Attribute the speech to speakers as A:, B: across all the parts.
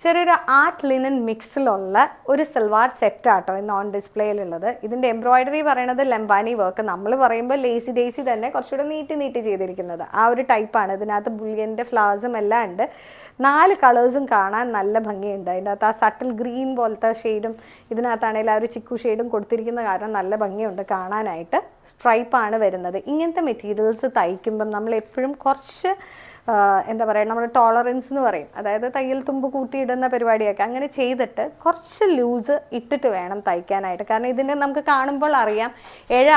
A: ചെറിയൊരു art linen മിക്സിലുള്ള ഒരു സൽവാർ സെറ്റാട്ടോ ഇന്ന് ഓൺ ഡിസ്പ്ലേയിലുള്ളത്. ഇതിൻ്റെ എംബ്രോയിഡറി പറയണത് ലംബാനി വർക്ക്. നമ്മൾ പറയുമ്പോൾ ലേസി ഡേസി തന്നെ കുറച്ചുകൂടെ നീട്ടി ചെയ്തിരിക്കുന്നത് ആ ഒരു ടൈപ്പാണ്. ഇതിനകത്ത് ബുള്ളിയൻ്റെ ഫ്ലവേഴ്സും എല്ലാം ഉണ്ട്. 4 കളേഴ്സും കാണാൻ നല്ല ഭംഗിയുണ്ട്. അതിൻ്റെ അകത്ത് ആ സട്ടിൽ ഗ്രീൻ പോലത്തെ ഷെയ്ഡും ഇതിനകത്താണെങ്കിൽ ആ ഒരു ചിക്കു ഷെയ്ഡും കൊടുത്തിരിക്കുന്ന കാരണം നല്ല ഭംഗിയുണ്ട് കാണാനായിട്ട്. സ്ട്രൈപ്പാണ് വരുന്നത്. ഇങ്ങനത്തെ മെറ്റീരിയൽസ് തയ്ക്കുമ്പം നമ്മൾ എപ്പോഴും കുറച്ച് എന്താ പറയുക, നമ്മൾ ടോളറൻസ് എന്ന് പറയും, അതായത് തയ്യൽ തുമ്പ് കൂട്ടിയിടുന്ന പരിപാടിയൊക്കെ അങ്ങനെ ചെയ്തിട്ട് കുറച്ച് ലൂസ് ഇട്ടിട്ട് വേണം തയ്ക്കാനായിട്ട്. കാരണം ഇതിൻ്റെ നമുക്ക് കാണുമ്പോൾ അറിയാം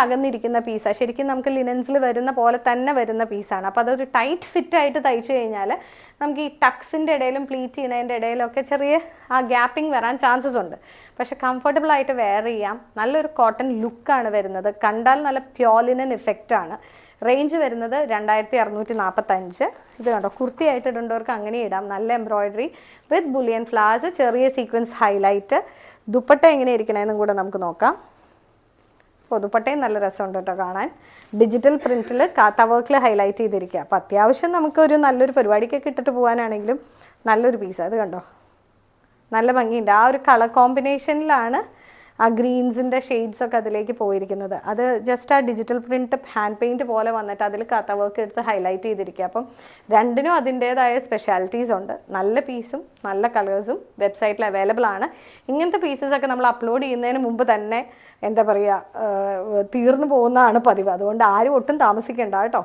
A: അകന്നിരിക്കുന്ന പീസാണ്. ശരിക്കും നമുക്ക് ലിനൻസിൽ വരുന്ന പോലെ തന്നെ വരുന്ന പീസാണ്. അപ്പോൾ അതൊരു ടൈറ്റ് ഫിറ്റായിട്ട് തയ്ച്ചു കഴിഞ്ഞാൽ നമുക്ക് ഈ ടക്സിൻ്റെ ഇടയിലും പ്ലീറ്റ് ചെയ്യുന്നതിൻ്റെ ഇടയിലൊക്കെ ചെറിയ ആ ഗ്യാപ്പിംഗ് വരാൻ ചാൻസസ് ഉണ്ട്. പക്ഷെ കംഫർട്ടബിളായിട്ട് വെയർ ചെയ്യാം. നല്ലൊരു കോട്ടൺ ലുക്കാണ് വരുന്നത്. കണ്ടാൽ നല്ല പ്യോർ ലിനൻ ഇഫക്റ്റാണ്. റേഞ്ച് വരുന്നത് 2645. ഇത് കണ്ടോ, കുർത്തിയായിട്ട് ഇടേണ്ടവർക്ക് അങ്ങനെ ഇടാം. നല്ല എംബ്രോയിഡറി വിത്ത് ബുള്ളിയൻ ഫ്ലവേഴ്സ്, ചെറിയ സീക്വൻസ് ഹൈലൈറ്റ്. ദുപ്പട്ട എങ്ങനെ ഇരിക്കണമെന്നും കൂടെ നമുക്ക് നോക്കാം. അപ്പോൾ ദുപ്പട്ടയും നല്ല രസമുണ്ട് കേട്ടോ കാണാൻ. ഡിജിറ്റൽ പ്രിൻറ്റിൽ കാത്ത വർക്കിൽ ഹൈലൈറ്റ് ചെയ്തിരിക്കുക. അപ്പോൾ അത്യാവശ്യം നമുക്കൊരു നല്ലൊരു പരിപാടിക്കൊക്കെ ഇട്ടിട്ട് പോകാനാണെങ്കിലും നല്ലൊരു പീസാണ്. അത് കണ്ടോ, നല്ല ഭംഗിയുണ്ട്. ആ ഒരു കളർ കോമ്പിനേഷനിലാണ് ആ ഗ്രീൻസിൻ്റെ ഷെയ്ഡ്സൊക്കെ അതിലേക്ക് പോയിരിക്കുന്നത്. അത് ജസ്റ്റ് ആ ഡിജിറ്റൽ പ്രിൻറ്റ് ഹാൻഡ് പെയിൻറ്റ് പോലെ വന്നിട്ട് അതിൽ കത്ത വർക്ക് എടുത്ത് ഹൈലൈറ്റ് ചെയ്തിരിക്കുക. അപ്പം രണ്ടിനും അതിൻ്റേതായ സ്പെഷ്യാലിറ്റീസ് ഉണ്ട്. നല്ല പീസും നല്ല കളേഴ്സും വെബ്സൈറ്റിൽ അവൈലബിൾ ആണ്. ഇങ്ങനത്തെ പീസസൊക്കെ നമ്മൾ അപ്ലോഡ് ചെയ്യുന്നതിന് മുമ്പ് തന്നെ എന്താ പറയുക തീർന്നു പോകുന്നതാണ് പതിവ്. അതുകൊണ്ട് ആരും ഒട്ടും താമസിക്കേണ്ട കേട്ടോ.